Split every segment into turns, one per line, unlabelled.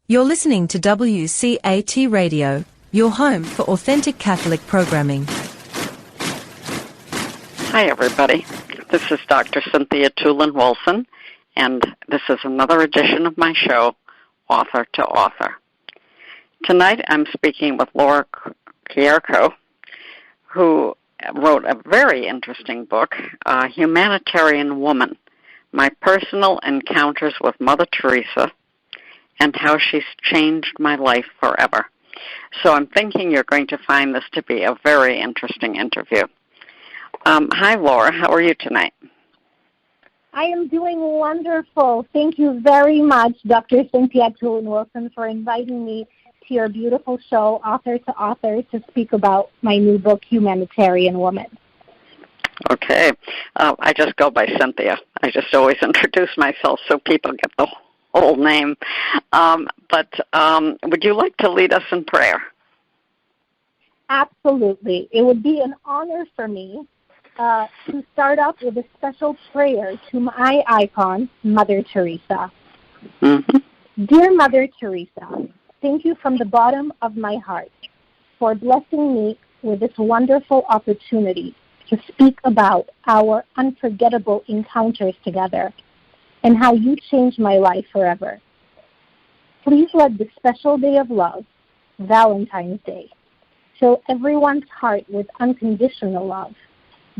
You're listening to WCAT Radio, your home for authentic Catholic programming.
Hi, everybody. This is Dr. Cynthia Toolin-Wilson, and this is another edition of my show, Author to Author. Tonight, I'm speaking with Laura Qirko, who wrote a very interesting book, Humanitarian Woman, My Personal Encounters with Mother Teresa and How She's Changed My Life Forever. So I'm thinking you're going to find this to be a very interesting interview. Hi, Laura. How are you tonight?
I am doing wonderful. Thank you very much, Dr. Cynthia Toolin-Wilson, for inviting me to your beautiful show, Author to Author, to speak about my new book, Humanitarian Woman. Okay.
I just go by Cynthia. I just always introduce myself so people get the whole name. But would you like to lead us in prayer?
Absolutely. It would be an honor for me to start off with a special prayer to my icon, Mother Teresa. Mm-hmm. Dear Mother Teresa, thank you from the bottom of my heart for blessing me with this wonderful opportunity to speak about our unforgettable encounters together and how you changed my life forever. Please let this special day of love, Valentine's Day, fill everyone's heart with unconditional love,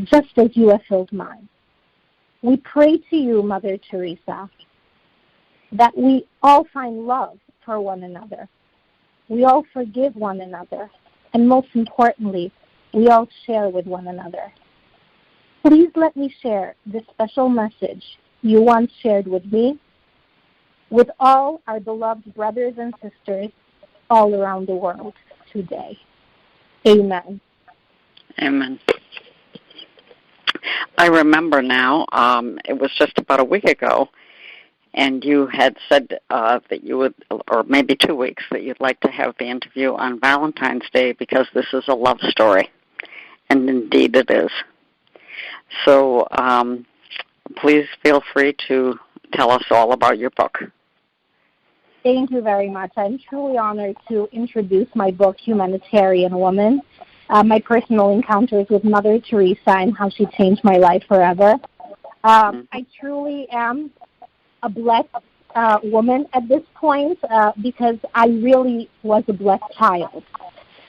just as you have filled mine. We pray to you, Mother Teresa, that we all find love for one another. We all forgive one another, and most importantly, we all share with one another. Please let me share this special message you once shared with me, with all our beloved brothers and sisters all around the world today. Amen.
Amen. I remember now, it was just about a week ago, and you had said that you would, or maybe 2 weeks, that you'd like to have the interview on Valentine's Day because this is a love story. And indeed it is. So please feel free to tell us all about your book.
Thank you very much. I'm truly honored to introduce my book, Humanitarian Woman, my personal encounters with Mother Teresa and how she changed my life forever. I truly am a blessed woman at this point because I really was a blessed child.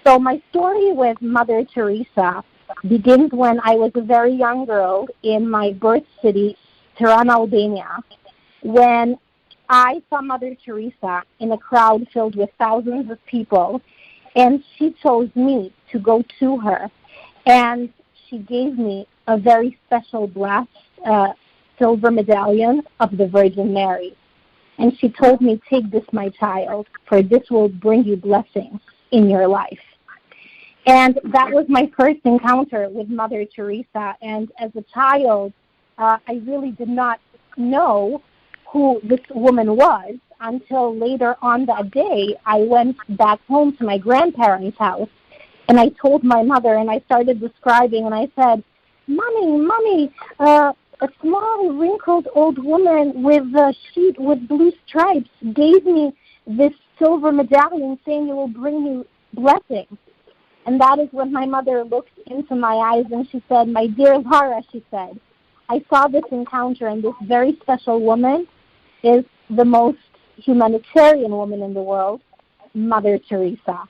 So my story with Mother Teresa begins when I was a very young girl in my birth city, Tirana, Albania, when I saw Mother Teresa in a crowd filled with thousands of people, and she chose me to go to her, and she gave me a very special glass silver medallion of the Virgin Mary. And she told me, take this, my child, for this will bring you blessings in your life. And that was my first encounter with Mother Teresa. And as a child, I really did not know who this woman was until later on that day. I went back home to my grandparents' house, and I told my mother, and I started describing, and I said, Mommy, a small, wrinkled old woman with a sheet with blue stripes gave me this silver medallion saying it will bring you blessings. And that is when my mother looked into my eyes and she said, my dear Laura, she said, I saw this encounter, and this very special woman is the most humanitarian woman in the world, Mother Teresa.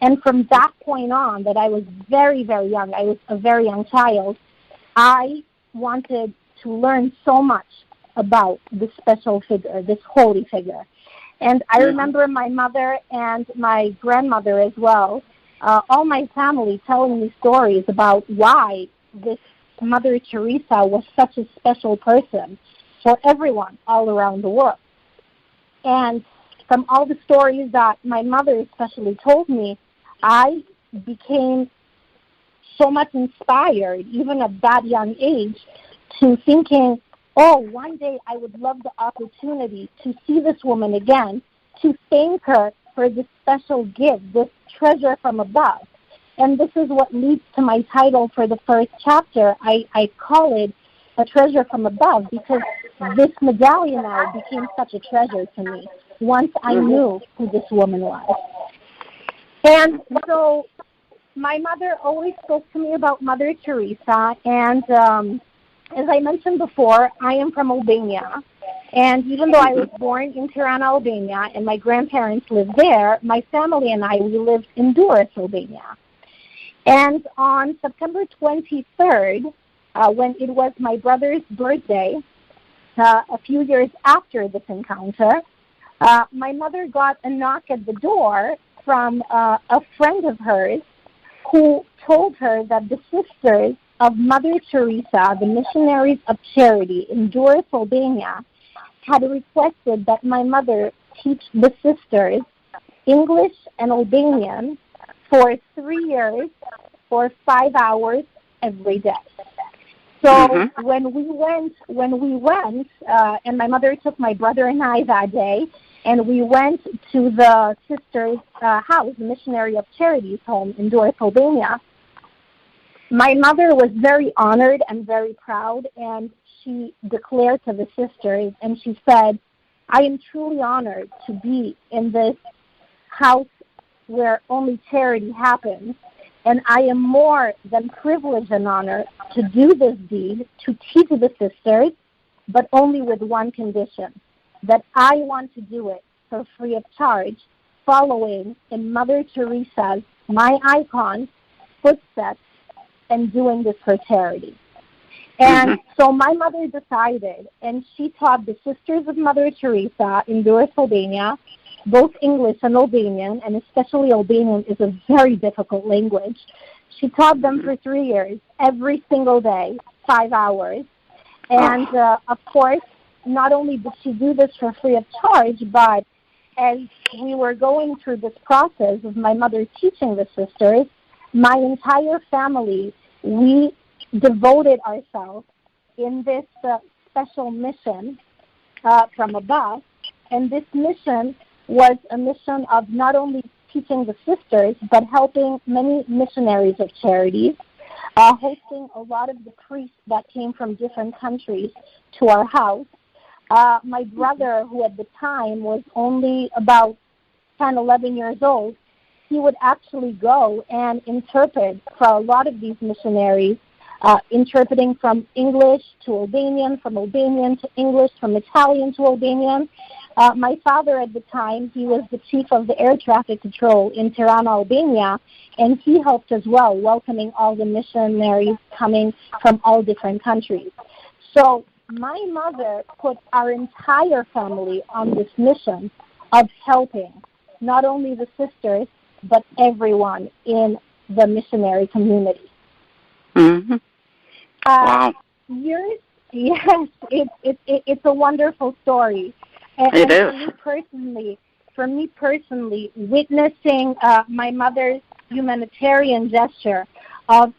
And from that point on, that I was very, very young, I was a very young child, I wanted to learn so much about this special figure, this holy figure. And I remember my mother and my grandmother as well, all my family telling me stories about why this Mother Teresa was such a special person for everyone all around the world. And from all the stories that my mother especially told me, I became so much inspired, even at that young age, to thinking, oh, one day I would love the opportunity to see this woman again, to thank her for this special gift, this treasure from above. And this is what leads to my title for the first chapter. I call it A Treasure from Above because this medallion now became such a treasure to me. once I knew who this woman was. And so my mother always spoke to me about Mother Teresa, and as I mentioned before, I am from Albania. And even though I was born in Tirana, Albania, and my grandparents lived there, my family and we lived in Durrës, Albania. And on September 23rd, when it was my brother's birthday, a few years after this encounter, my mother got a knock at the door from a friend of hers who told her that the sisters of Mother Teresa, the missionaries of charity in Durrës, Albania, had requested that my mother teach the sisters English and Albanian for 3 years for 5 hours every day. So when we went, and my mother took my brother and I that day, and we went to the sisters' house, the Missionary of Charity's home in Durrës, Albania, my mother was very honored and very proud, and she declared to the sisters, and she said, I am truly honored to be in this house where only charity happens, and I am more than privileged and honored to do this deed, to teach the sisters, but only with one condition, that I want to do it for free of charge, following in Mother Teresa's, my icon, footsteps, and doing this for charity. And so my mother decided, and she taught the Sisters of Mother Teresa in Durrës, Albania, both English and Albanian, and especially Albanian is a very difficult language. She taught them for 3 years, every single day, 5 hours. And, of course, not only did she do this for free of charge, but as we were going through this process of my mother teaching the sisters, my entire family, we devoted ourselves in this special mission from above. And this mission was a mission of not only teaching the sisters, but helping many missionaries of charities, hosting a lot of the priests that came from different countries to our house. My brother, who at the time was only about 10, 11 years old, he would actually go and interpret for a lot of these missionaries, interpreting from English to Albanian, from Albanian to English, from Italian to Albanian. My father at the time, he was the chief of the air traffic control in Tirana, Albania, and he helped as well, welcoming all the missionaries coming from all different countries. So my mother put our entire family on this mission of helping not only the sisters, but everyone in the missionary community.
Wow.
Yes, it's a wonderful story. And
it is.
For me personally, witnessing my mother's humanitarian gesture of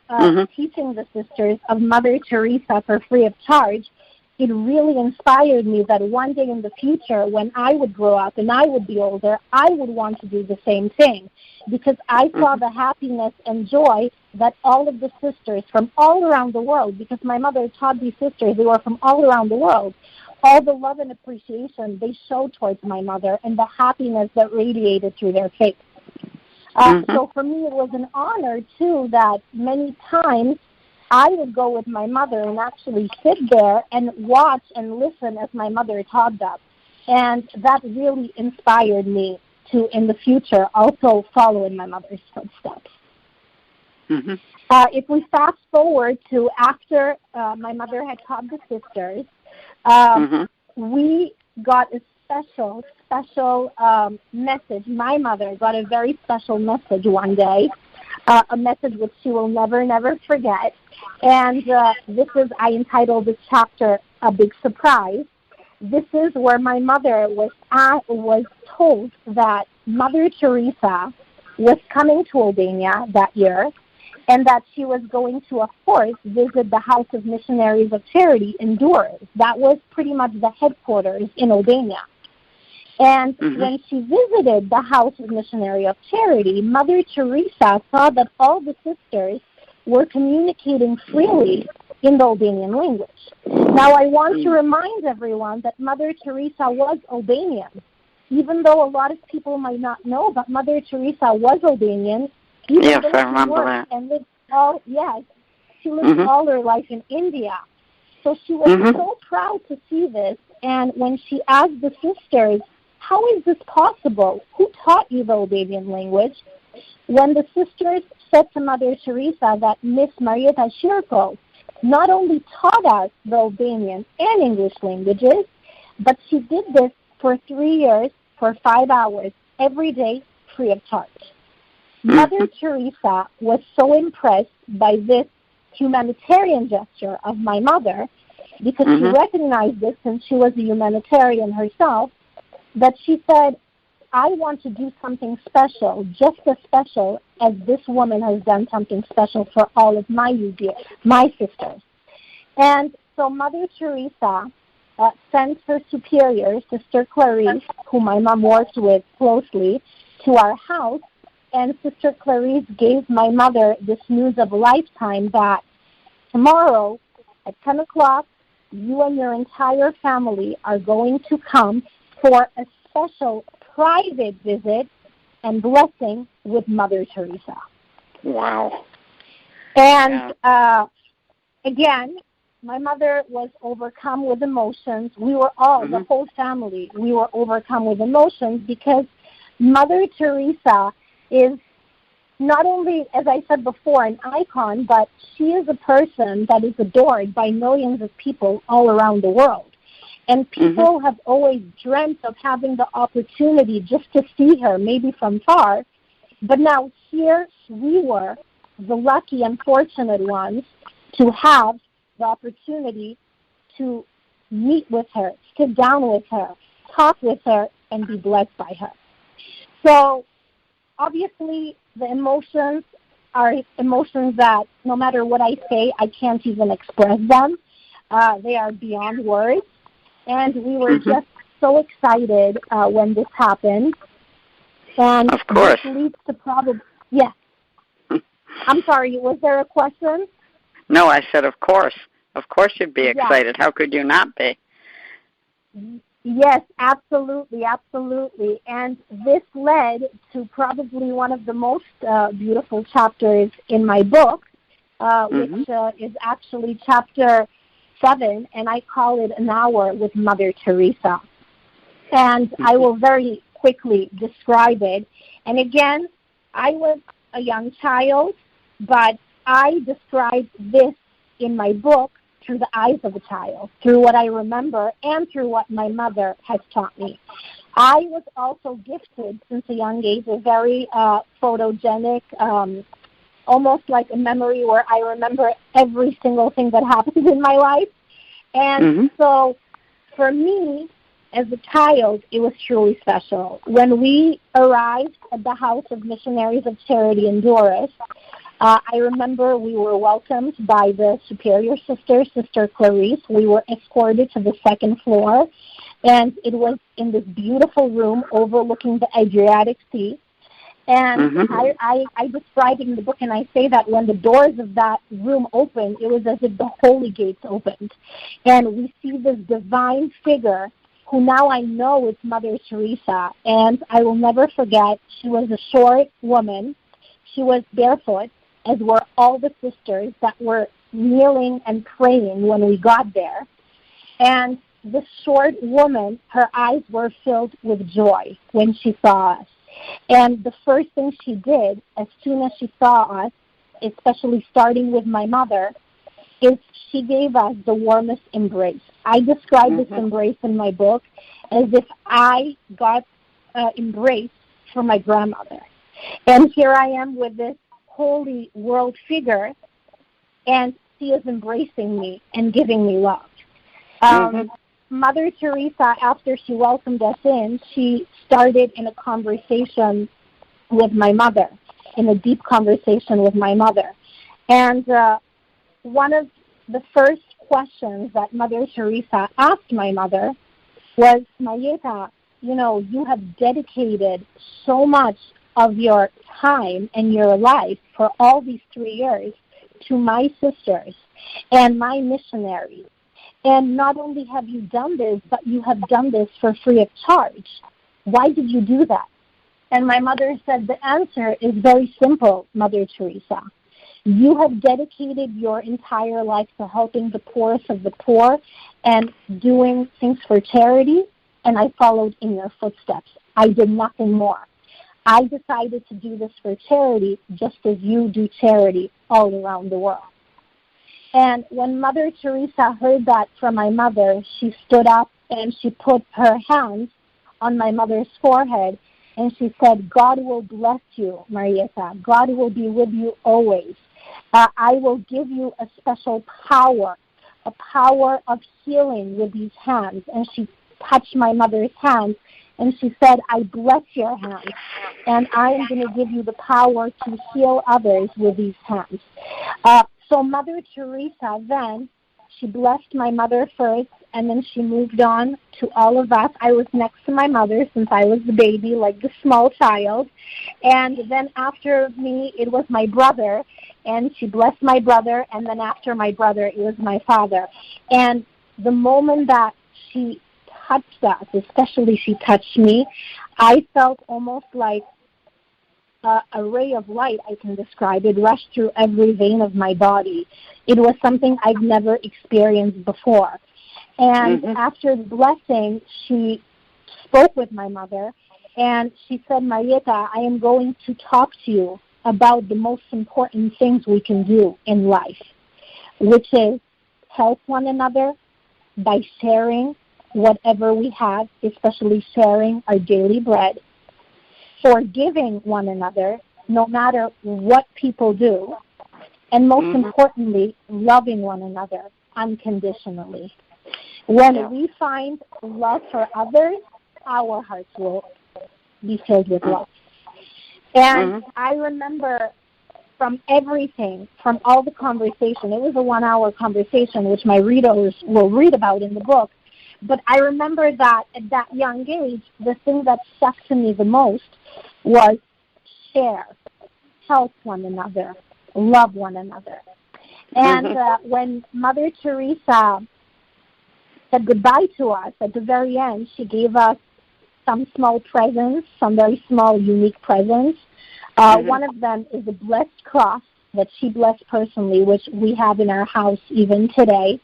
teaching the sisters of Mother Teresa for free of charge, it really inspired me that one day in the future, when I would grow up and I would be older, I would want to do the same thing, because I saw the happiness and joy that all of the sisters from all around the world, because my mother taught these sisters, they were from all around the world, all the love and appreciation they showed towards my mother and the happiness that radiated through their face. So for me, it was an honor, too, that many times I would go with my mother and actually sit there and watch and listen as my mother taught them. And that really inspired me to, in the future, also follow in my mother's footsteps. If we fast forward to after my mother had taught the sisters, we got a special message. My mother got a very special message one day, a message which she will never forget. And I entitled this chapter, A Big Surprise. This is where my mother was told that Mother Teresa was coming to Albania that year, and that she was going to, of course, visit the House of Missionaries of Charity in Durrës. That was pretty much the headquarters in Albania. And when she visited the House of Missionary of Charity, Mother Teresa saw that all the sisters were communicating freely in the Albanian language. Now, I want to remind everyone that Mother Teresa was Albanian. even though a lot of people might not know, but Mother Teresa was Albanian.
Yes, I remember that.
And lived she lived all her life in India. So she was so proud to see this. And when she asked the sisters, how is this possible? Who taught you the Albanian language? When the sisters said to Mother Teresa that Miss Laura Qirko not only taught us the Albanian and English languages, but she did this for 3 years, for 5 hours, every day, free of charge. Mother Teresa was so impressed by this humanitarian gesture of my mother, because she recognized this since she was a humanitarian herself, that she said, I want to do something special, just as special as this woman has done something special for all of my sisters. And so Mother Teresa sent her superior, Sister Clarice, who my mom worked with closely, to our house. And Sister Clarice gave my mother this news of a lifetime that tomorrow at 10 o'clock, you and your entire family are going to come for a special private visit and blessing with Mother Teresa.
Wow.
And again, my mother was overcome with emotions. We were all, the whole family, we were overcome with emotions because Mother Teresa is not only, as I said before, an icon, but she is a person that is adored by millions of people all around the world. And people have always dreamt of having the opportunity just to see her, maybe from far. But now here we were, the lucky and fortunate ones, to have the opportunity to meet with her, sit down with her, talk with her, and be blessed by her. So obviously the emotions are emotions that no matter what I say, I can't even express them. They are beyond words. And we were just so excited when this happened. And
of course.
This leads to probably, yes. I'm sorry, was there a question?
No, I said of course. Of course you'd be excited. How could you not be?
Yes, absolutely, absolutely. And this led to probably one of the most beautiful chapters in my book, which is actually chapter 7, and I call it An Hour with Mother Teresa. And I will very quickly describe it. And again, I was a young child, but I described this in my book through the eyes of a child, through what I remember and through what my mother has taught me. I was also gifted since a young age, a very photogenic, almost like a memory where I remember every single thing that happened in my life. And so for me, as a child, it was truly special. When we arrived at the House of Missionaries of Charity in Doris, I remember we were welcomed by the superior sister, Sister Clarice. We were escorted to the second floor, and it was in this beautiful room overlooking the Adriatic Sea. And I describe it in the book, and I say that when the doors of that room opened, it was as if the holy gates opened. And we see this divine figure who now I know is Mother Teresa. And I will never forget, she was a short woman. She was barefoot, as were all the sisters that were kneeling and praying when we got there. And the short woman, her eyes were filled with joy when she saw us. And the first thing she did, as soon as she saw us, especially starting with my mother, is she gave us the warmest embrace. I describe this embrace in my book as if I got embraced from my grandmother. And here I am with this holy world figure, and she is embracing me and giving me love. Mother Teresa, after she welcomed us in, she started in a conversation with my mother, in a deep conversation with my mother. And one of the first questions that Mother Teresa asked my mother was, Marieta, you know, you have dedicated so much of your time and your life for all these 3 years to my sisters and my missionaries. And not only have you done this, but you have done this for free of charge. Why did you do that? And my mother said, the answer is very simple, Mother Teresa. You have dedicated your entire life to helping the poorest of the poor and doing things for charity, and I followed in your footsteps. I did nothing more. I decided to do this for charity just as you do charity all around the world. And when Mother Teresa heard that from my mother, she stood up and she put her hands on my mother's forehead and she said, God will bless you, Marietta. God will be with you always. I will give you a special power, a power of healing with these hands. And she touched my mother's hands and she said, I bless your hands, and I am going to give you the power to heal others with these hands. So Mother Teresa then, she blessed my mother first, and then she moved on to all of us. I was next to my mother since I was the baby, like the small child. And then after me, it was my brother, and she blessed my brother, and then after my brother, it was my father. And the moment that she touched us, especially she touched me, I felt almost like a ray of light, I can describe it, rushed through every vein of my body. It was something I've never experienced before. And after the blessing, she spoke with my mother, and she said, Marietta, I am going to talk to you about the most important things we can do in life, which is help one another by sharing whatever we have, especially sharing our daily bread, forgiving one another no matter what people do, and most importantly, loving one another unconditionally. When we find love for others, our hearts will be filled with love. And I remember from everything, from all the conversation, it was a 1-hour conversation, which my readers will read about in the book, but I remember that at that young age, the thing that stuck to me the most was share, help one another, love one another. And when Mother Teresa said goodbye to us, at the very end, she gave us some small presents, some very small, unique presents. One of them is a blessed cross that she blessed personally, which we have in our house even today.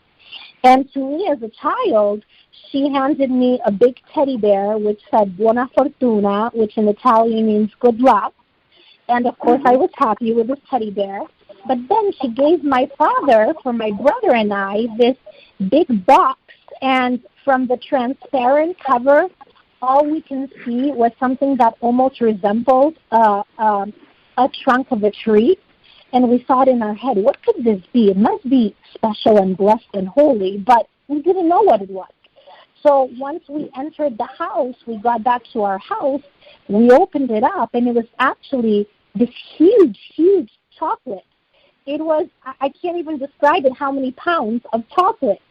And to me as a child, she handed me a big teddy bear which said Buona Fortuna, which in Italian means good luck. And of course I was happy with this teddy bear. But then she gave my father, for my brother and I, this big box, and from the transparent cover, all we can see was something that almost resembled a trunk of a tree. And we thought in our head, what could this be? It must be special and blessed and holy, but we didn't know what it was. So once we entered the house, we got back to our house, we opened it up, and it was actually this huge, huge chocolate. It was, I can't even describe it, how many pounds of chocolate.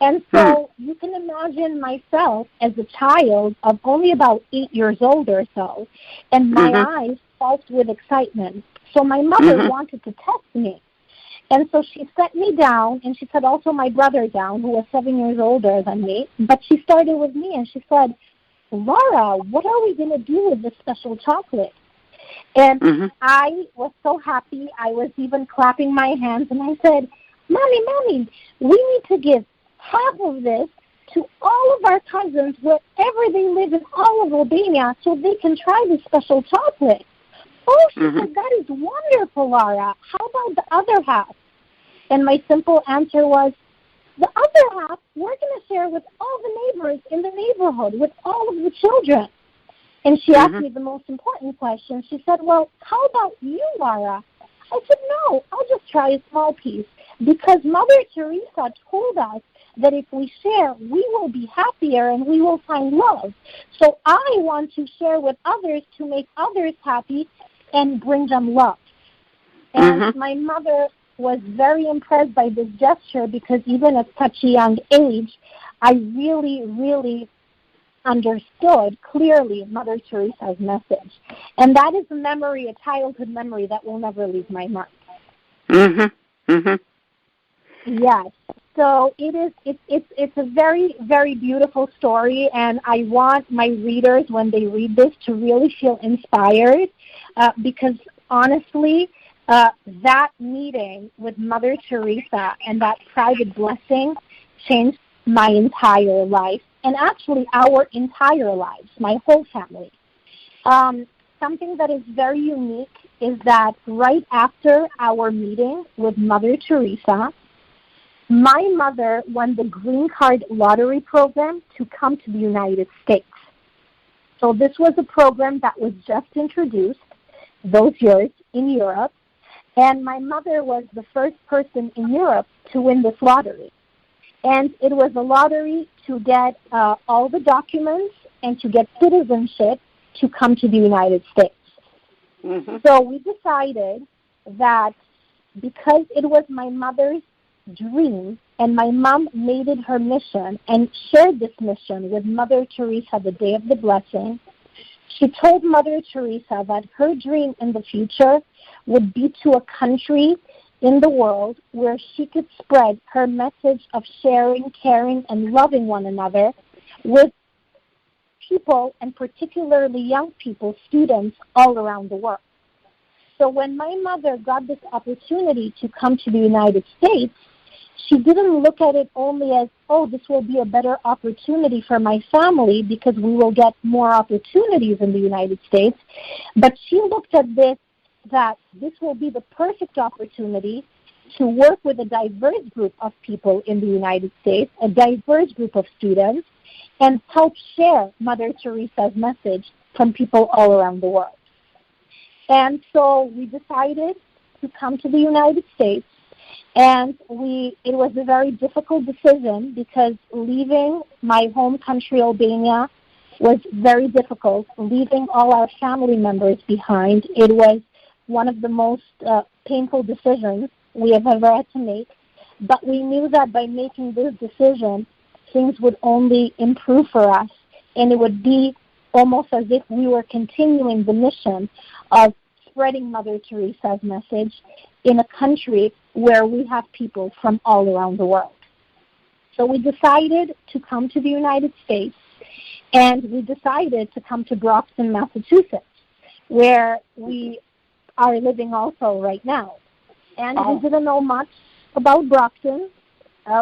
And so you can imagine myself as a child of only about 8 years old or so, and my eyes bulged with excitement. So my mother wanted to test me. And so she set me down, and she set also my brother down, who was 7 years older than me. But she started with me, and she said, Laura, what are we going to do with this special chocolate? And I was so happy. I was even clapping my hands, and I said, Mommy, we need to give half of this to all of our cousins wherever they live in all of Albania so they can try this special chocolate. Oh, she said, that is wonderful, Laura. How about the other half? And my simple answer was, the other half we're going to share with all the neighbors in the neighborhood, with all of the children. And she asked me the most important question. She said, well, how about you, Laura? I said, no, I'll just try a small piece, because Mother Teresa told us that if we share, we will be happier and we will find love. So I want to share with others to make others happy and bring them love. And my mother was very impressed by this gesture, because even at such a young age, I really, really understood clearly Mother Teresa's message. And that is a memory, a childhood memory that will never leave my mind. Yes. So it's a very, very beautiful story, and I want my readers, when they read this, to really feel inspired, because honestly, that meeting with Mother Teresa and that private blessing changed my entire life, and actually our entire lives, my whole family. Something that is very unique is that right after our meeting with Mother Teresa, my mother won the green card lottery program to come to the United States. So this was a program that was just introduced those years in Europe, and my mother was the first person in Europe to win this lottery. And it was a lottery to get all the documents and to get citizenship to come to the United States. Mm-hmm. So we decided that because it was my mother's dream, and my mom made it her mission and shared this mission with Mother Teresa the day of the blessing, she told Mother Teresa that her dream in the future would be to a country in the world where she could spread her message of sharing, caring, and loving one another with people, and particularly young people, students all around the world. So when my mother got this opportunity to come to the United States, she didn't look at it only as, oh, this will be a better opportunity for my family because we will get more opportunities in the United States, but she looked at this, that this will be the perfect opportunity to work with a diverse group of people in the United States, a diverse group of students, and help share Mother Teresa's message from people all around the world. And so we decided to come to the United States. And it was a very difficult decision because leaving my home country, Albania, was very difficult. Leaving all our family members behind, it was one of the most painful decisions we have ever had to make. But we knew that by making this decision, things would only improve for us, and it would be almost as if we were continuing the mission of spreading Mother Teresa's message in a country where we have people from all around the world. So we decided to come to the United States, and we decided to come to Brockton, Massachusetts, where we are living also right now. And we didn't know much about Brockton.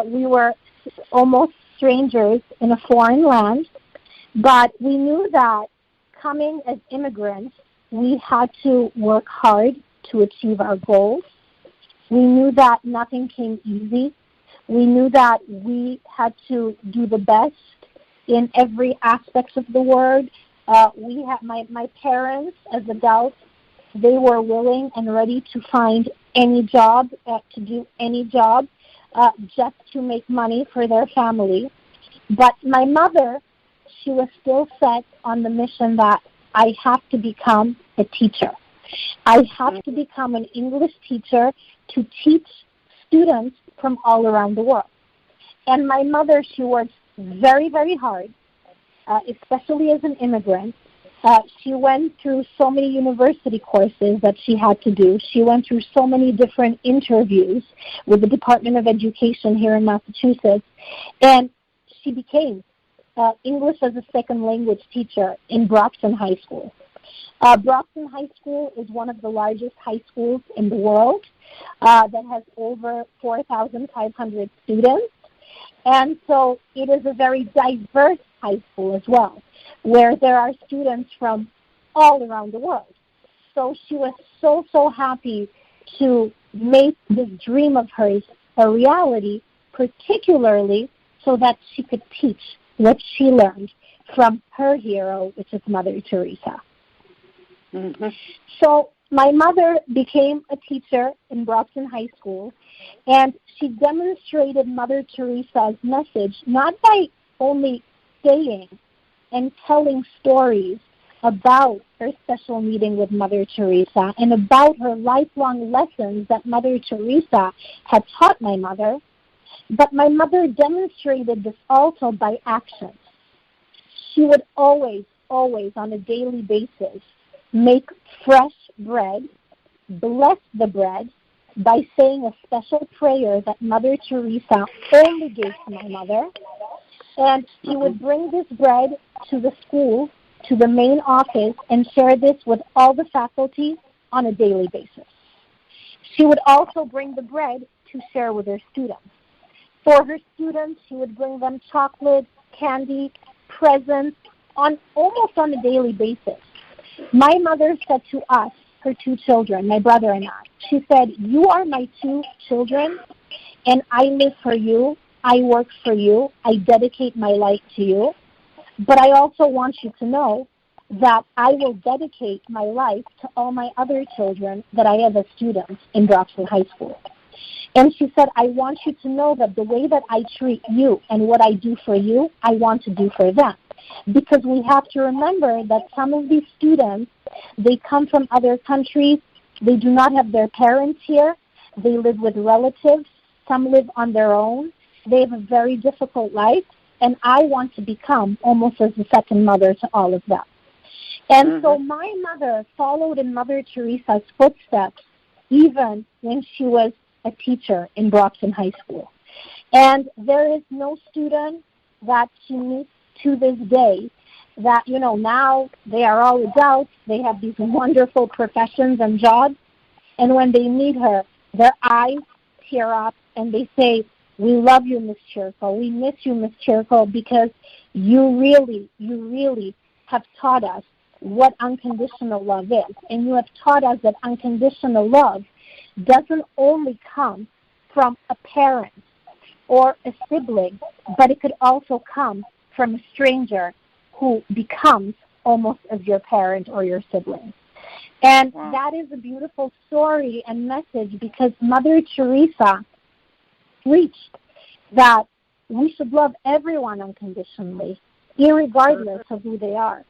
We were almost strangers in a foreign land, but we knew that coming as immigrants, we had to work hard to achieve our goals. We knew that nothing came easy. We knew that we had to do the best in every aspect of the word. We had my parents as adults, they were willing and ready to find any job, to do any job, just to make money for their family. But my mother, she was still set on the mission that I have to become a teacher. I have to become an English teacher to teach students from all around the world. And my mother, she works very, very hard, especially as an immigrant. She went through so many university courses that she had to do. She went through so many different interviews with the Department of Education here in Massachusetts. And she became English as a second language teacher in Brockton High School. Brockton High School is one of the largest high schools in the world that has over 4,500 students. And so it is a very diverse high school as well, where there are students from all around the world. So she was so happy to make this dream of hers a reality, particularly so that she could teach what she learned from her hero, which is Mother Teresa. Mm-hmm. So my mother became a teacher in Brockton High School, and she demonstrated Mother Teresa's message not by only saying and telling stories about her special meeting with Mother Teresa and about her lifelong lessons that Mother Teresa had taught my mother, but my mother demonstrated this also by actions. She would always on a daily basis make fresh bread, bless the bread, by saying a special prayer that Mother Teresa only gave to my mother. And she would bring this bread to the school, to the main office, and share this with all the faculty on a daily basis. She would also bring the bread to share with her students. For her students, she would bring them chocolate, candy, presents, almost on a daily basis. My mother said to us, her two children, my brother and I, she said, "You are my two children, and I live for you. I work for you. I dedicate my life to you. But I also want you to know that I will dedicate my life to all my other children that I have as students in Brockton High School." And she said, "I want you to know that the way that I treat you and what I do for you, I want to do for them." Because we have to remember that some of these students, they come from other countries. They do not have their parents here. They live with relatives. Some live on their own. They have a very difficult life. And I want to become almost as a second mother to all of them. And so my mother followed in Mother Teresa's footsteps even when she was a teacher in Brockton High School. And there is no student that she meets to this day that, now they are all adults, they have these wonderful professions and jobs, and when they meet her, their eyes tear up and they say, "We love you, Miss Qirko. We miss you, Miss Qirko, because you really have taught us what unconditional love is. And you have taught us that unconditional love doesn't only come from a parent or a sibling, but it could also come from a stranger who becomes almost as your parent or your sibling." And that is a beautiful story and message, because Mother Teresa preached that we should love everyone unconditionally, irregardless of who they are,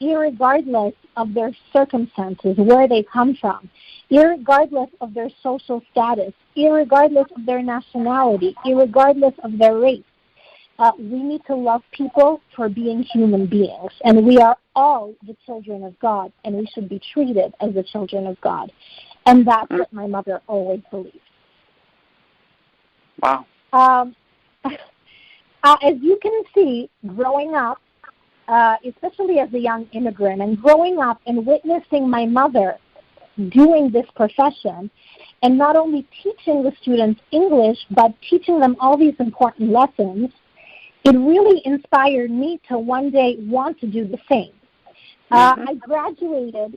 irregardless of their circumstances, where they come from, irregardless of their social status, irregardless of their nationality, irregardless of their race. We need to love people for being human beings, and we are all the children of God, and we should be treated as the children of God. And that's what my mother always believed.
Wow.
As you can see, growing up, especially as a young immigrant, and growing up and witnessing my mother doing this profession, and not only teaching the students English, but teaching them all these important lessons, it really inspired me to one day want to do the same. I graduated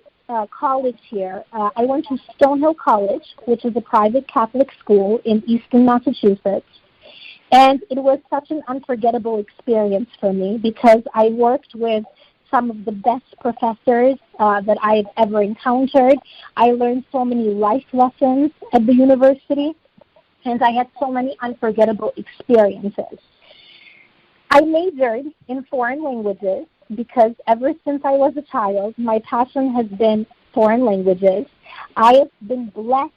college here. I went to Stonehill College, which is a private Catholic school in Easton, Massachusetts. And it was such an unforgettable experience for me, because I worked with some of the best professors that I've ever encountered. I learned so many life lessons at the university, and I had so many unforgettable experiences. I majored in foreign languages because ever since I was a child, my passion has been foreign languages. I have been blessed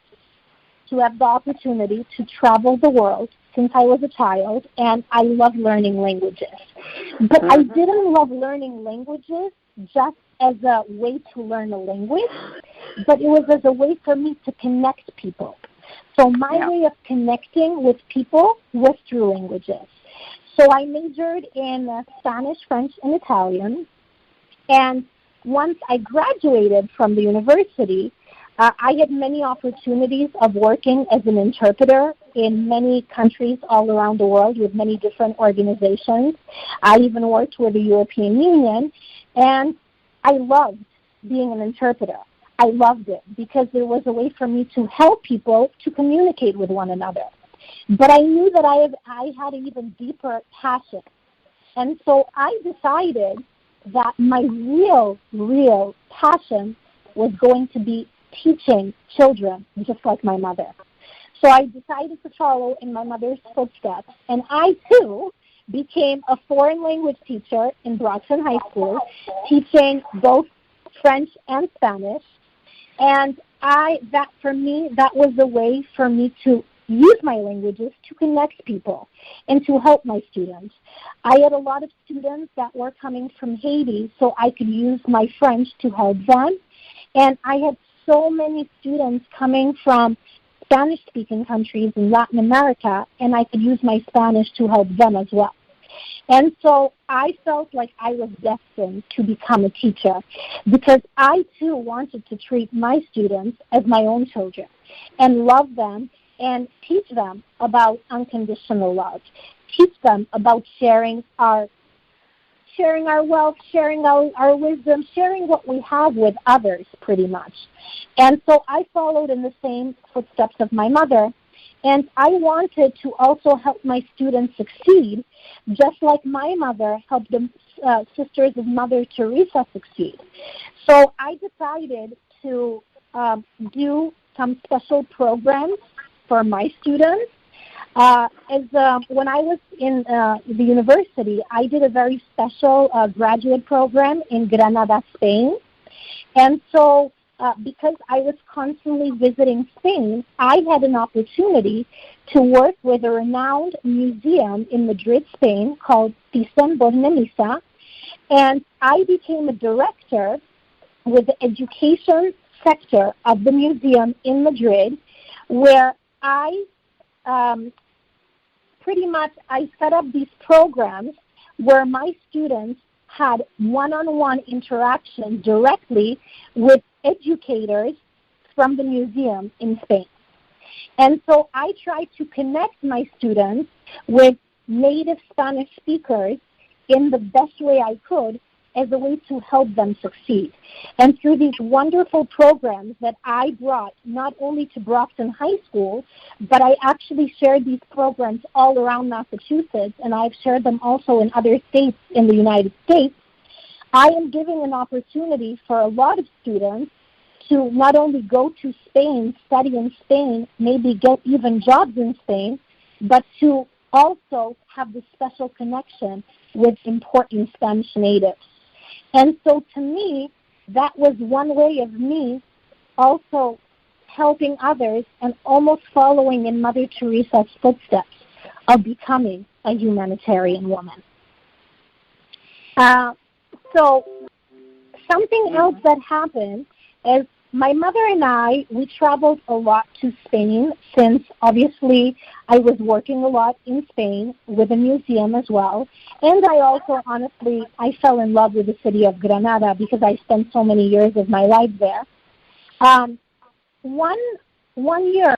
to have the opportunity to travel the world since I was a child, and I love learning languages. But I didn't love learning languages just as a way to learn a language, but it was as a way for me to connect people. So my way of connecting with people was through languages. So I majored in Spanish, French, and Italian. And once I graduated from the university, I had many opportunities of working as an interpreter in many countries all around the world with many different organizations. I even worked with the European Union, and I loved being an interpreter. I loved it because there was a way for me to help people to communicate with one another. But I knew that I had an even deeper passion. And so I decided that my real passion was going to be teaching children just like my mother. So I decided to follow in my mother's footsteps, and I too became a foreign language teacher in Brockton High School, teaching both French and Spanish. And that was a way for me to use my languages to connect people and to help my students. I had a lot of students that were coming from Haiti, so I could use my French to help them. And I had so many students coming from Spanish-speaking countries in Latin America, and I could use my Spanish to help them as well. And so I felt like I was destined to become a teacher because I, too, wanted to treat my students as my own children and love them and teach them about unconditional love, teach them about sharing our wealth, sharing our wisdom, sharing what we have with others, pretty much. And so I followed in the same footsteps of my mother, and I wanted to also help my students succeed, just like my mother helped the Sisters of Mother Teresa succeed. So I decided to do some special programs for my students. When I was in the university, I did a very special graduate program in Granada, Spain. And so because I was constantly visiting Spain, I had an opportunity to work with a renowned museum in Madrid, Spain, called Thyssen-Bornemisza, and I became a director with the education sector of the museum in Madrid, where I set up these programs where my students had one-on-one interaction directly with educators from the museum in Spain. And so I tried to connect my students with native Spanish speakers in the best way I could as a way to help them succeed. And through these wonderful programs that I brought not only to Brockton High School, but I actually shared these programs all around Massachusetts, and I've shared them also in other states in the United States, I am giving an opportunity for a lot of students to not only go to Spain, study in Spain, maybe get even jobs in Spain, but to also have this special connection with important Spanish natives. And so to me, that was one way of me also helping others and almost following in Mother Teresa's footsteps of becoming a humanitarian woman. So something else that happened is my mother and I, we traveled a lot to Spain since obviously I was working a lot in Spain with a museum as well. And I also, honestly, I fell in love with the city of Granada because I spent so many years of my life there. One year,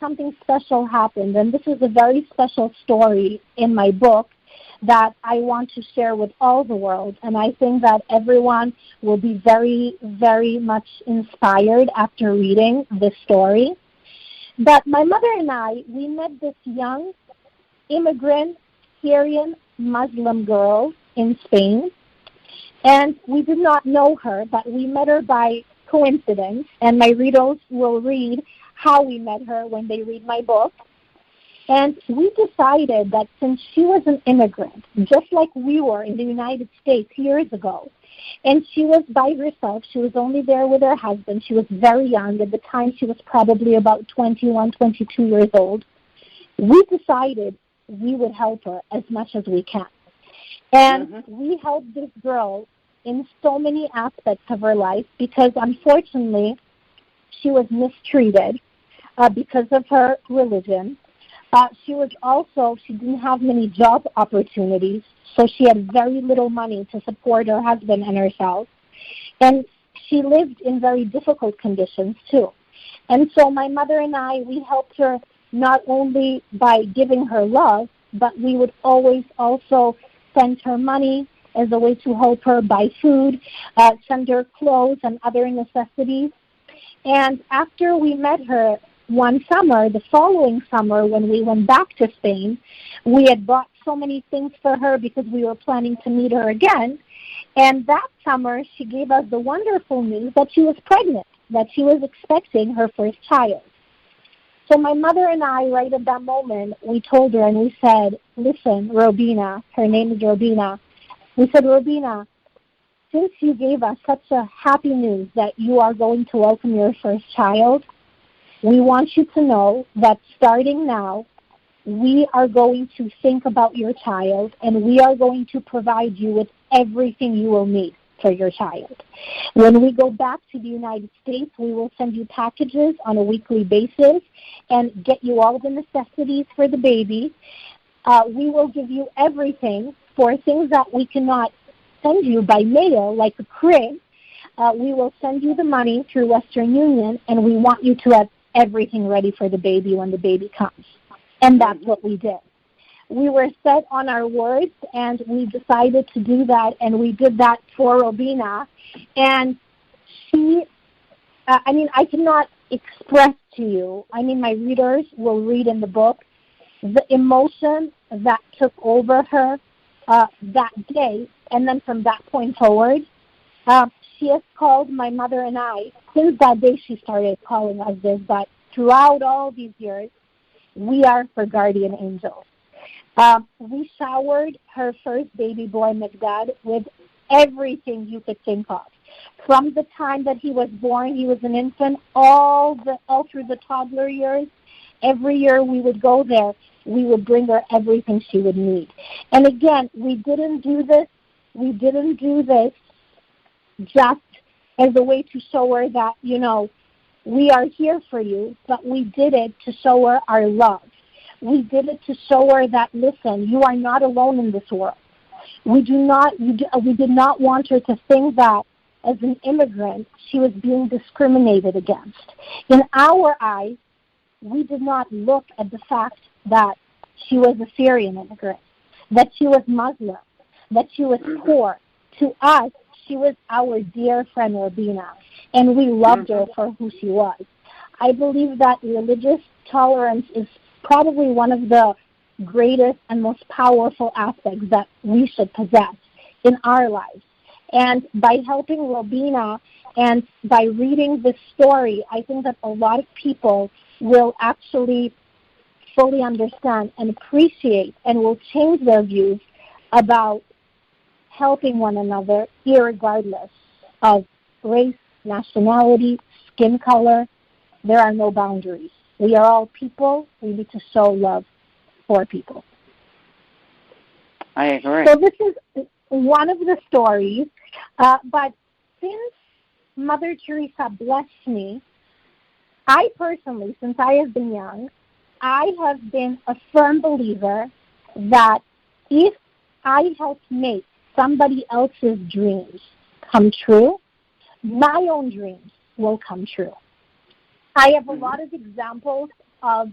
something special happened, and this is a very special story in my book that I want to share with all the world, and I think that everyone will be very, very much inspired after reading this story. But my mother and I, we met this young immigrant Syrian Muslim girl in Spain, and we did not know her, but we met her by coincidence, and my readers will read how we met her when they read my book. And we decided that since she was an immigrant, just like we were in the United States years ago, and she was by herself, she was only there with her husband, she was very young. At the time, she was probably about 21, 22 years old. We decided we would help her as much as we can. And we helped this girl in so many aspects of her life because, unfortunately, she was mistreated because of her religion. She didn't have many job opportunities, so she had very little money to support her husband and herself. And she lived in very difficult conditions, too. And so my mother and I, we helped her not only by giving her love, but we would always also send her money as a way to help her buy food, send her clothes and other necessities. And after we met her one summer, the following summer, when we went back to Spain, we had bought so many things for her because we were planning to meet her again. And that summer, she gave us the wonderful news that she was pregnant, that she was expecting her first child. So my mother and I, right at that moment, we told her and we said, listen, Robina, her name is Robina, we said, Robina, since you gave us such a happy news that you are going to welcome your first child, we want you to know that starting now, we are going to think about your child and we are going to provide you with everything you will need. for your child. When we go back to the United States, we will send you packages on a weekly basis and get you all the necessities for the baby. We will give you everything for things that we cannot send you by mail, like a crib. We will send you the money through Western Union, and we want you to have everything ready for the baby when the baby comes. And that's what we did. We were set on our words, and we decided to do that, and we did that for Robina. And she, I cannot express to you, my readers will read in the book, the emotion that took over her that day, and then from that point forward, she has called my mother and I, since that day she started calling us this, but throughout all these years, we are her guardian angels. We showered her first baby boy, Mcdad, with everything you could think of. From the time that he was born, he was an infant, all through the toddler years. Every year we would go there, we would bring her everything she would need. And again, we didn't do this just as a way to show her that, we are here for you, but we did it to show her our love. We did it to show her that, listen, you are not alone in this world. We did not want her to think that as an immigrant, she was being discriminated against. In our eyes, we did not look at the fact that she was a Syrian immigrant, that she was Muslim, that she was poor. To us, she was our dear friend Robina, and we loved her for who she was. I believe that religious tolerance is probably one of the greatest and most powerful aspects that we should possess in our lives. And by helping Robina and by reading this story, I think that a lot of people will actually fully understand and appreciate and will change their views about helping one another irregardless of race, nationality, skin color. There are no boundaries. We are all people. We need to show love for people.
I agree.
So this is one of the stories. But since Mother Teresa blessed me, I personally, since I have been young, I have been a firm believer that if I help make somebody else's dreams come true, my own dreams will come true. I have a lot of examples of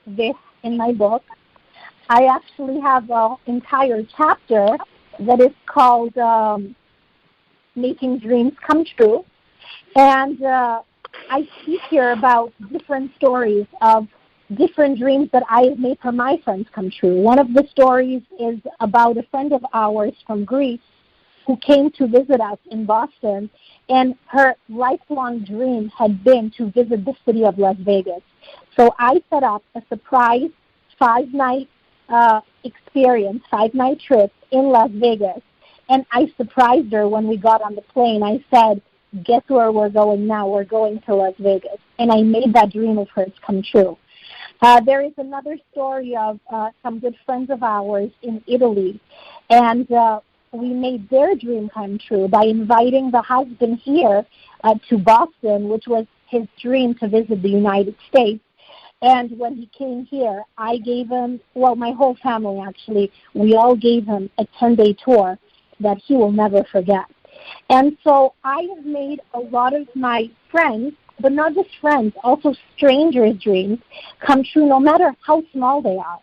this in my book. I actually have an entire chapter that is called Making Dreams Come True. And I speak here about different stories of different dreams that I have made for my friends come true. One of the stories is about a friend of ours from Greece who came to visit us in Boston, and her lifelong dream had been to visit the city of Las Vegas. So I set up a surprise 5-night experience, 5-night trip in Las Vegas, and I surprised her when we got on the plane. I said, guess where we're going now? We're going to Las Vegas. And I made that dream of hers come true. There is another story of some good friends of ours in Italy, and we made their dream come true by inviting the husband here to Boston, which was his dream to visit the United States. And when he came here, I gave him, my whole family actually, we all gave him a 10-day tour that he will never forget. And so I have made a lot of my friends, but not just friends, also strangers' dreams come true no matter how small they are.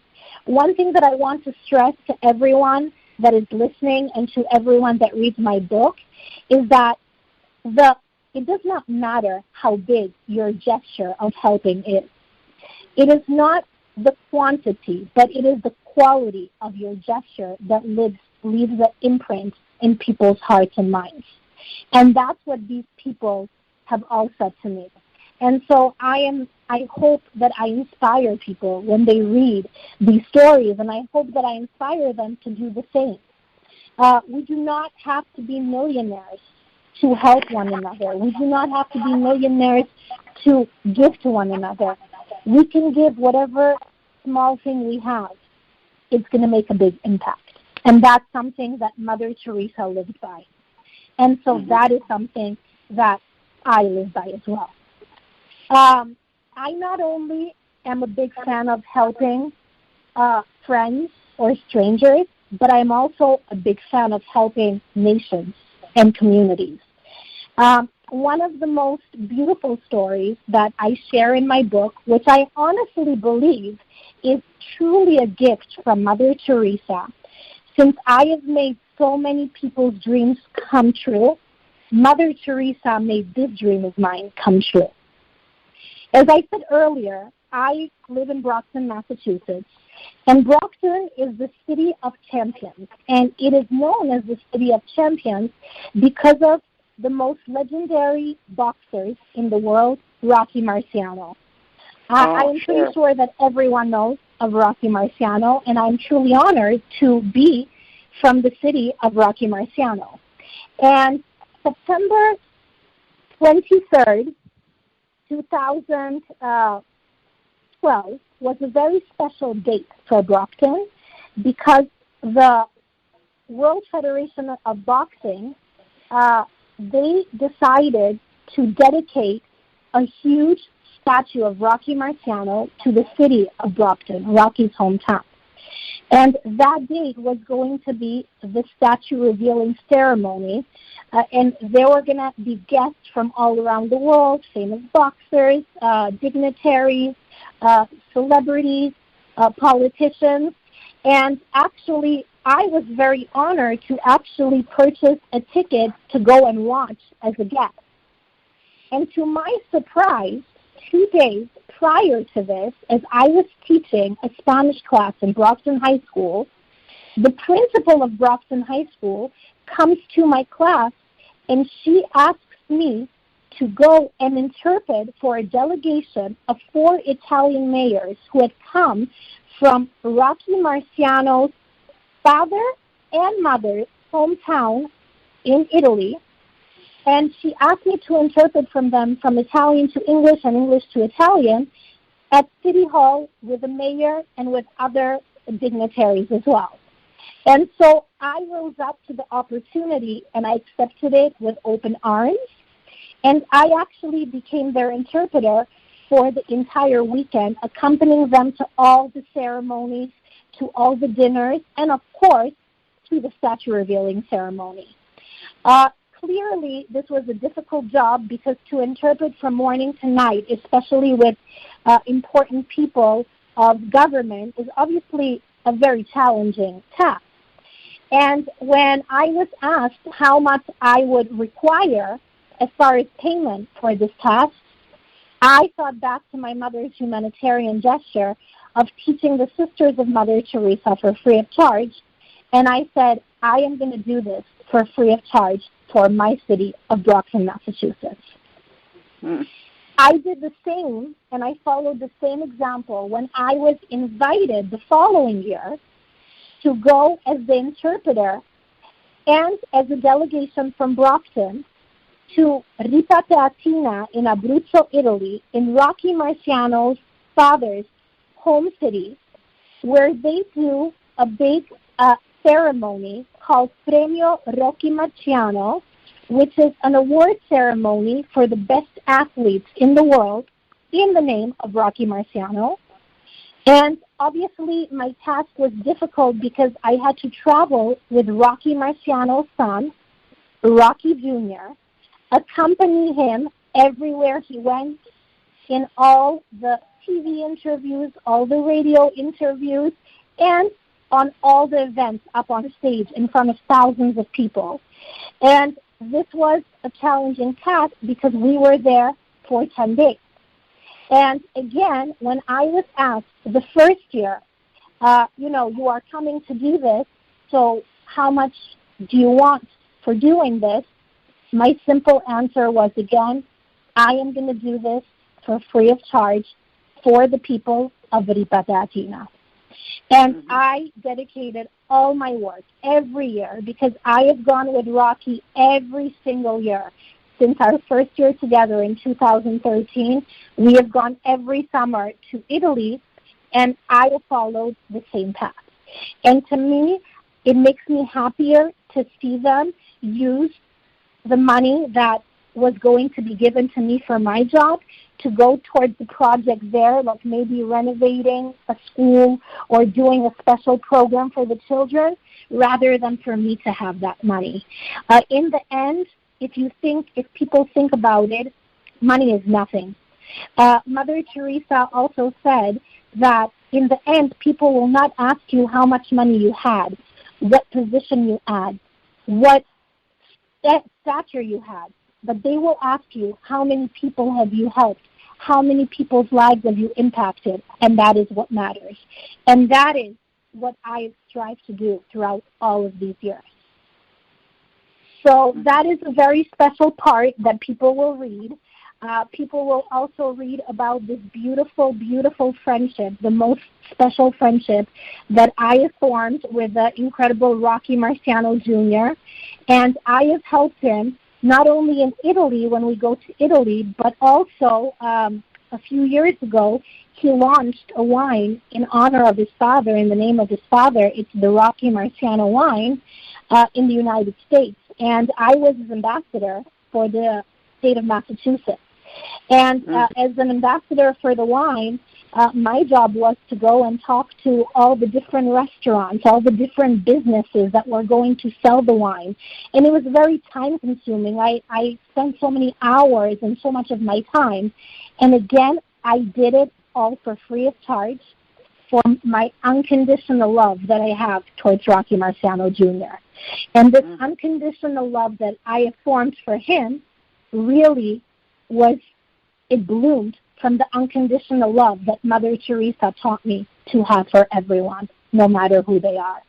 One thing that I want to stress to everyone that is listening and to everyone that reads my book is that it does not matter how big your gesture of helping is. It is not the quantity, but it is the quality of your gesture that leaves an imprint in people's hearts and minds. And that's what these people have all said to me. And so I hope that I inspire people when they read these stories, and I hope that I inspire them to do the same. We do not have to be millionaires to help one another. We do not have to be millionaires to give to one another. We can give whatever small thing we have. It's going to make a big impact. And that's something that Mother Teresa lived by. And so that is something that I live by as well. I not only am a big fan of helping friends or strangers, but I'm also a big fan of helping nations and communities. One of the most beautiful stories that I share in my book, which I honestly believe is truly a gift from Mother Teresa, since I have made so many people's dreams come true, Mother Teresa made this dream of mine come true. As I said earlier, I live in Brockton, Massachusetts, and Brockton is the city of champions, and it is known as the city of champions because of the most legendary boxers in the world, Rocky Marciano. I am pretty sure that everyone knows of Rocky Marciano, and I'm truly honored to be from the city of Rocky Marciano. And September 23rd, 2012 was a very special date for Brockton because the World Federation of Boxing, they decided to dedicate a huge statue of Rocky Marciano to the city of Brockton, Rocky's hometown. And that date was going to be the statue revealing ceremony, and there were going to be guests from all around the world, famous boxers, dignitaries, celebrities, politicians, and actually I was very honored to actually purchase a ticket to go and watch as a guest. And to my surprise, 2 days prior to this, as I was teaching a Spanish class in Brockton High School, the principal of Brockton High School comes to my class and she asks me to go and interpret for a delegation of 4 Italian mayors who had come from Rocky Marciano's father and mother's hometown in Italy. And she asked me to interpret from them from Italian to English and English to Italian at City Hall with the mayor and with other dignitaries as well. And so I rose up to the opportunity and I accepted it with open arms. And I actually became their interpreter for the entire weekend, accompanying them to all the ceremonies, to all the dinners, and of course, to the statue revealing ceremony. Clearly, this was a difficult job because to interpret from morning to night, especially with important people of government, is obviously a very challenging task. And when I was asked how much I would require as far as payment for this task, I thought back to my mother's humanitarian gesture of teaching the Sisters of Mother Teresa for free of charge, and I said, I am going to do this for free of charge for my city of Brockton, Massachusetts. I did the same, and I followed the same example when I was invited the following year to go as the interpreter and as a delegation from Brockton to Ripateatina in Abruzzo, Italy, in Rocky Marciano's father's home city, where they do a big ceremony called Premio Rocky Marciano, which is an award ceremony for the best athletes in the world in the name of Rocky Marciano. And obviously my task was difficult because I had to travel with Rocky Marciano's son, Rocky Jr., accompany him everywhere he went, in all the TV interviews, all the radio interviews, and on all the events up on stage in front of thousands of people. And this was a challenging task because we were there for 10 days. And again, when I was asked the first year, you are coming to do this, so how much do you want for doing this? My simple answer was, again, I am going to do this for free of charge for the people of Ripateatina. And I dedicated all my work every year because I have gone with Rocky every single year. Since our first year together in 2013, we have gone every summer to Italy, and I have followed the same path. And to me, it makes me happier to see them use the money that was going to be given to me for my job to go towards the project there, like maybe renovating a school or doing a special program for the children, rather than for me to have that money. In the end, if people think about it, money is nothing. Mother Teresa also said that in the end, people will not ask you how much money you had, what position you had, what stature you had, but they will ask you how many people have you helped, how many people's lives have you impacted, and that is what matters. And that is what I strive to do throughout all of these years. So that is a very special part that people will read. People will also read about this beautiful, beautiful friendship, the most special friendship that I have formed with the incredible Marciano Jr. And I have helped him not only in Italy when we go to Italy, but also a few years ago, he launched a wine in honor of his father, in the name of his father. It's the Marciano wine in the United States. And I was his ambassador for the state of Massachusetts. And as an ambassador for the wine, my job was to go and talk to all the different restaurants, all the different businesses that were going to sell the wine. And it was very time-consuming. I spent so many hours and so much of my time. And again, I did it all for free of charge for my unconditional love that I have towards Marciano Jr. And this unconditional love that I have formed for him really it bloomed from the unconditional love that Mother Teresa taught me to have for everyone, no matter who they are.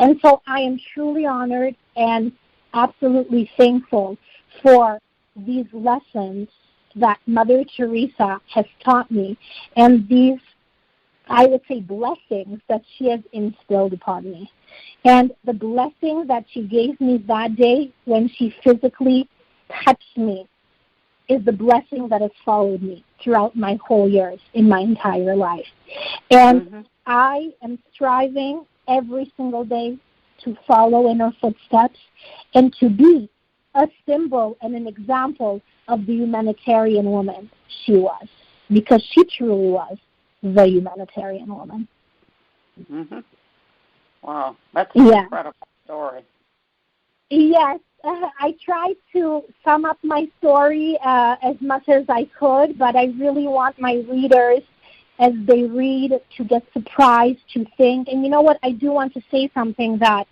And so I am truly honored and absolutely thankful for these lessons that Mother Teresa has taught me and these, I would say, blessings that she has instilled upon me. And the blessing that she gave me that day when she physically touched me is the blessing that has followed me throughout my whole years in my entire life. And I am striving every single day to follow in her footsteps and to be a symbol and an example of the humanitarian woman she was, because she truly was the humanitarian woman.
Wow, that's an incredible story.
Yes, I tried to sum up my story as much as I could, but I really want my readers, as they read, to get surprised, to think. And you know what? I do want to say something that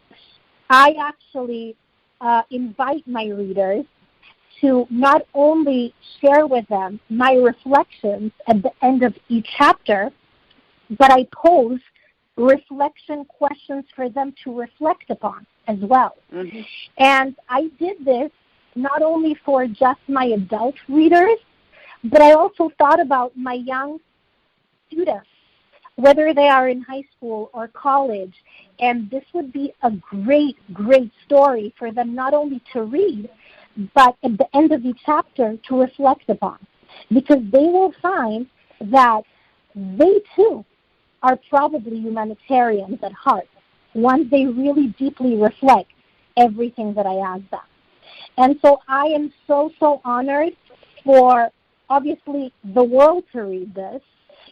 I actually invite my readers to not only share with them my reflections at the end of each chapter, but I pose reflection questions for them to reflect upon as well. And I did this not only for just my adult readers, but I also thought about my young students, whether they are in high school or college, and this would be a great, great story for them not only to read, but at the end of each chapter to reflect upon, because they will find that they too are probably humanitarians at heart once they really deeply reflect everything that I ask them. And so I am so, so honored for, obviously, the world to read this,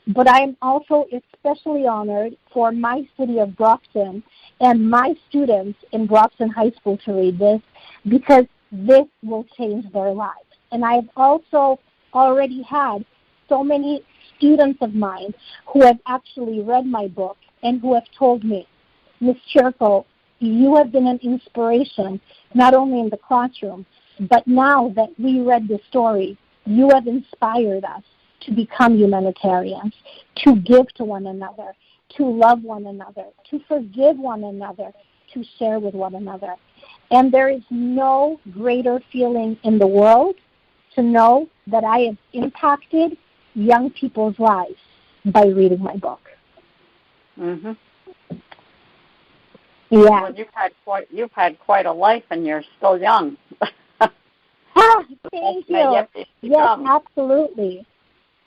but I am also especially honored for my city of Brockton and my students in Brockton High School to read this, because this will change their lives. And I've also already had so many students of mine who have actually read my book and who have told me, Ms. Qirko, you have been an inspiration, not only in the classroom, but now that we read the story, you have inspired us to become humanitarians, to give to one another, to love one another, to forgive one another, to share with one another. And there is no greater feeling in the world to know that I have impacted young people's lives by reading my book. Yeah.
Well, you've had quite a life, and you're still young.
Thank you. Yes, absolutely.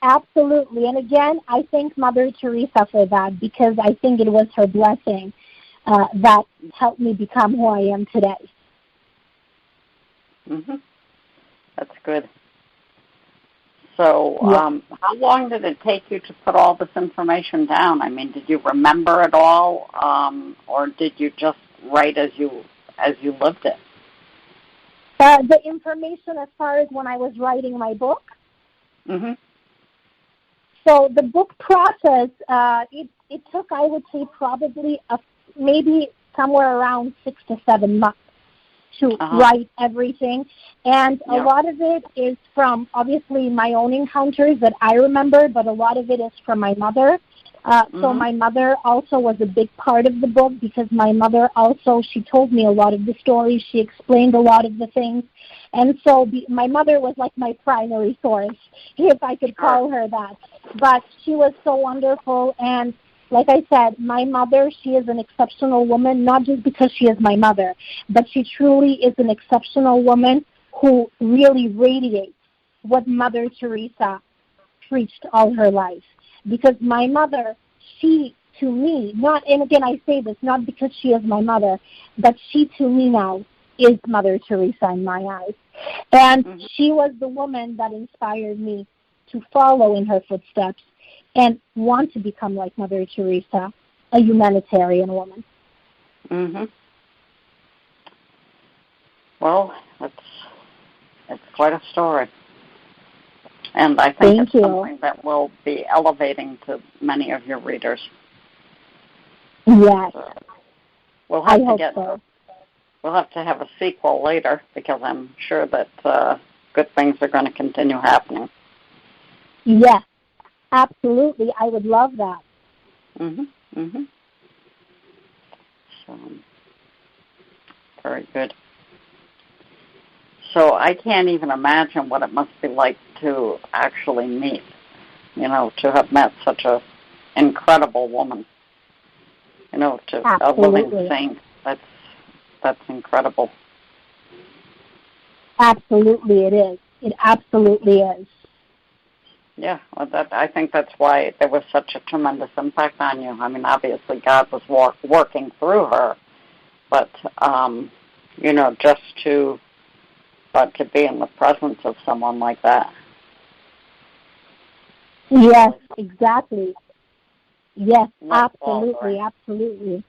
Absolutely. And again, I thank Mother Teresa for that, because I think it was her blessing that helped me become who I am today.
Mm-hmm. That's good. So how long did it take you to put all this information down? I mean, did you remember it all, or did you just write as you lived it?
The information as far as when I was writing my book.
Mm-hmm.
So the book process, it took, I would say, probably maybe somewhere around 6 to 7 months to write everything. And a lot of it is from, obviously, my own encounters that I remember, but a lot of it is from my mother. So my mother also was a big part of the book because my mother also, she told me a lot of the stories. She explained a lot of the things. And so my mother was like my primary source, if I could call her that. But she was so wonderful. And like I said, my mother, she is an exceptional woman, not just because she is my mother, but she truly is an exceptional woman who really radiates what Mother Teresa preached all her life. Because my mother, she, to me, and again I say this, not because she is my mother, but she to me now is Mother Teresa in my eyes. And she was the woman that inspired me to follow in her footsteps and want to become like Mother Teresa, a humanitarian woman.
Mm-hmm. Well, it's quite a story. And I think it's something that will be elevating to many of your readers.
Yes.
So we'll have
We'll
have to have a sequel later because I'm sure that good things are going to continue happening.
Yes, absolutely. I would love that.
Mm-hmm. Mm-hmm. So, very good. So I can't even imagine what it must be like to actually meet, to have met such a incredible woman, to a living saint. That's incredible.
Absolutely it is. It absolutely is.
Yeah, well, I think that's why there was such a tremendous impact on you. I mean, obviously God was working through her, but, just to be in the presence of someone like that.
Yes, exactly. Yes, absolutely, absolutely.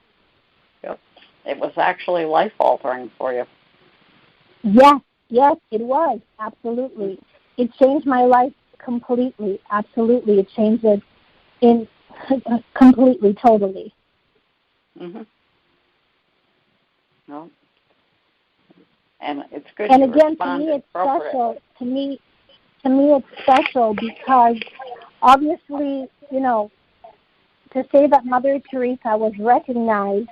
Yep. It was actually life-altering for you.
Yes, it was, absolutely. It changed my life completely, absolutely. It changed it completely, totally.
Mm-hmm. No. And it's good.
And again, to me, it's special. To me, it's special because obviously, to say that Mother Teresa was recognized,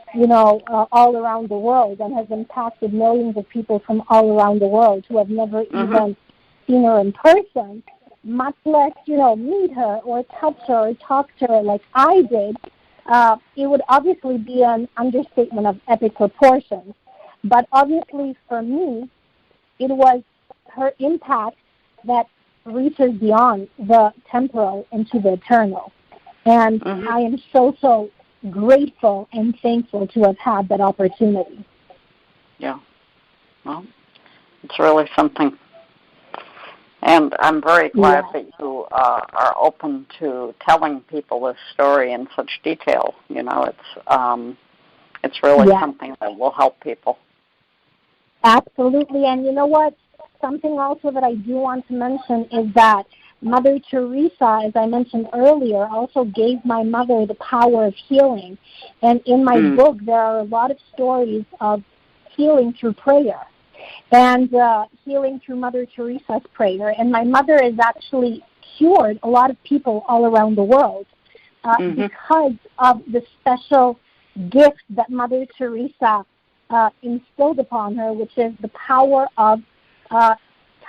all around the world and has impacted millions of people from all around the world who have never even seen her in person, much less, meet her or touch her or talk to her like I did, it would obviously be an understatement of epic proportions. But obviously for me, it was her impact that reaches beyond the temporal into the eternal. And I am so grateful and thankful to have had that opportunity.
Yeah. Well, it's really something. And I'm very glad that you are open to telling people this story in such detail. It's really something that will help people.
Absolutely. And you know what? Something also that I do want to mention is that Mother Teresa, as I mentioned earlier, also gave my mother the power of healing. And in my book, there are a lot of stories of healing through prayer and healing through Mother Teresa's prayer. And my mother has actually cured a lot of people all around the world because of the special gift that Mother Teresa instilled upon her, which is the power of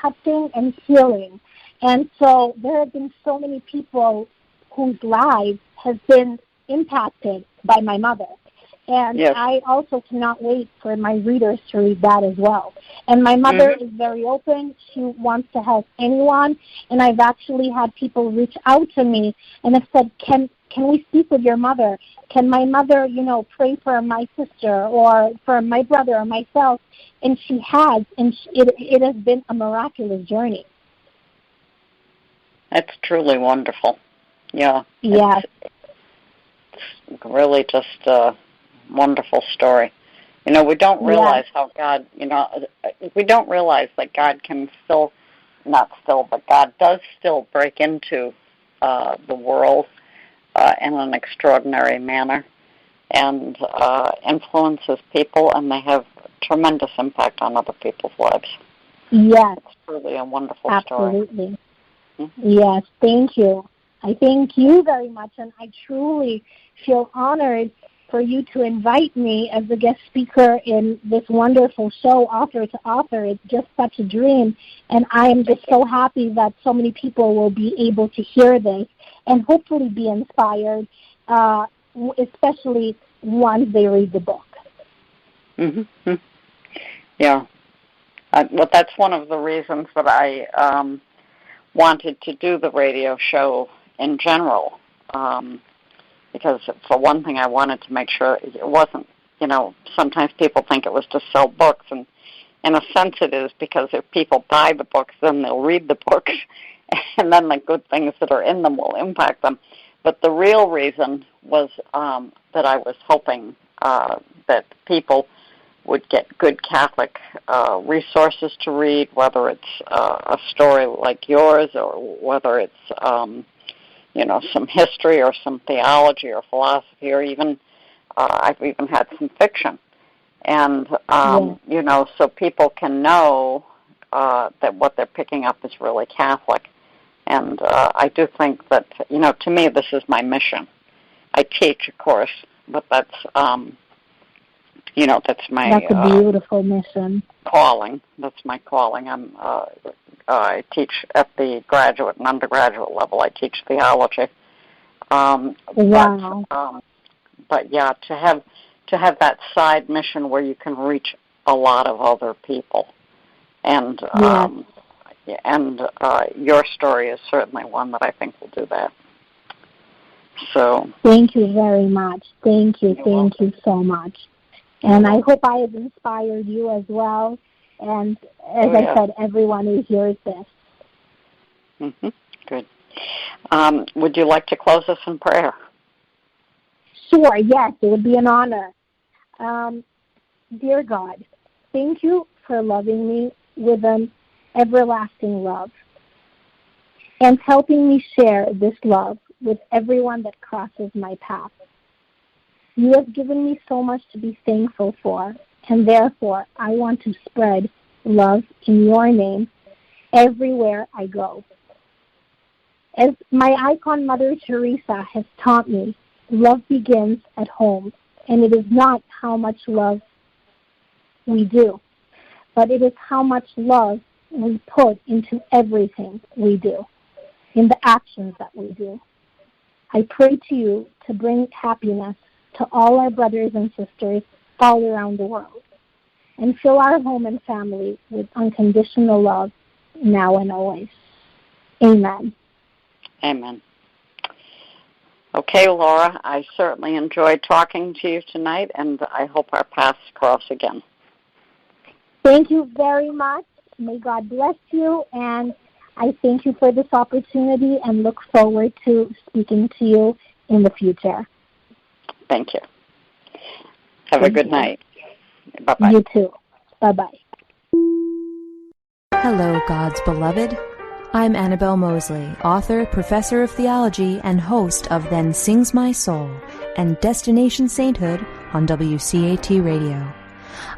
touching and healing. And so there have been so many people whose lives have been impacted by my mother. And
yes.
I also cannot wait for my readers to read that as well. And my mother is very open. She wants to help anyone. And I've actually had people reach out to me and have said, can we speak with your mother? Can my mother, pray for my sister or for my brother or myself? And she has, and it has been a miraculous journey.
That's truly wonderful. Yeah.
Yes.
It's really just a wonderful story. We don't realize how God, we don't realize that God can but God does still break into the world in an extraordinary manner and influences people, and they have tremendous impact on other people's lives.
Yes.
It's really a wonderful story.
Absolutely. Yes, thank you. I thank you very much, and I truly feel honored for you to invite me as a guest speaker in this wonderful show, Author to Author. It's just such a dream, and I am just so happy that so many people will be able to hear this and hopefully be inspired, especially once they read the book.
Mm-hmm. Yeah. Well, that's one of the reasons that I wanted to do the radio show in general, because for one thing, I wanted to make sure it wasn't, sometimes people think it was to sell books, and in a sense it is, because if people buy the books, then they'll read the books, and then the good things that are in them will impact them. But the real reason was that I was hoping that people would get good Catholic resources to read, whether it's a story like yours or whether it's, some history or some theology or philosophy, or even, I've even had some fiction. And, so people can know that what they're picking up is really Catholic. And I do think that, to me, this is my mission. I teach, of course, but that's, that's my...
That's a beautiful mission.
Calling. That's my calling. I teach at the graduate and undergraduate level. I teach theology.
Wow.
But yeah, to have that side mission where you can reach a lot of other people, and your story is certainly one that I think will do that. So
thank you very much. Thank you so much. And I hope I have inspired you as well. And as I said, everyone who hears this.
Mm-hmm. Good. Would you like to close us in prayer?
Sure, yes, it would be an honor. Dear God, thank you for loving me with an everlasting love and helping me share this love with everyone that crosses my path. You have given me so much to be thankful for, and therefore I want to spread love in your name everywhere I go. As my icon Mother Teresa has taught me, love begins at home, and it is not how much love we do, but it is how much love we put into everything we do, in the actions that we do. I pray to you to bring happiness to all our brothers and sisters all around the world, and fill our home and family with unconditional love now and always. Amen.
Amen. Okay, Laura, I certainly enjoyed talking to you tonight, and I hope our paths cross again.
Thank you very much. May God bless you, and I thank you for this opportunity and look forward to speaking to you in the future.
Thank you. Have a good night. Bye-bye.
You too. Bye-bye.
Hello, God's beloved. I'm Annabelle Mosley, author, professor of theology, and host of Then Sings My Soul and Destination Sainthood on WCAT Radio.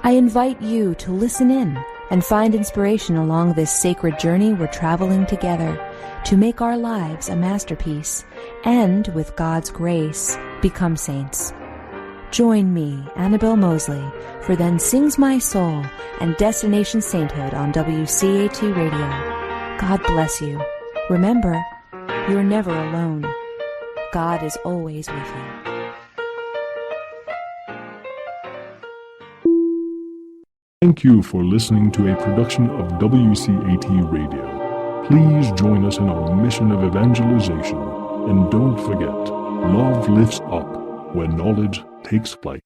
I invite you to listen in and find inspiration along this sacred journey we're traveling together to make our lives a masterpiece and, with God's grace, become saints. Join me, Annabelle Mosley, for Then Sings My Soul and Destination Sainthood on WCAT Radio. God bless you. Remember, you're never alone. God is always with you.
Thank you for listening to a production of WCAT Radio. Please join us in our mission of evangelization. And don't forget, love lifts up when knowledge takes flight.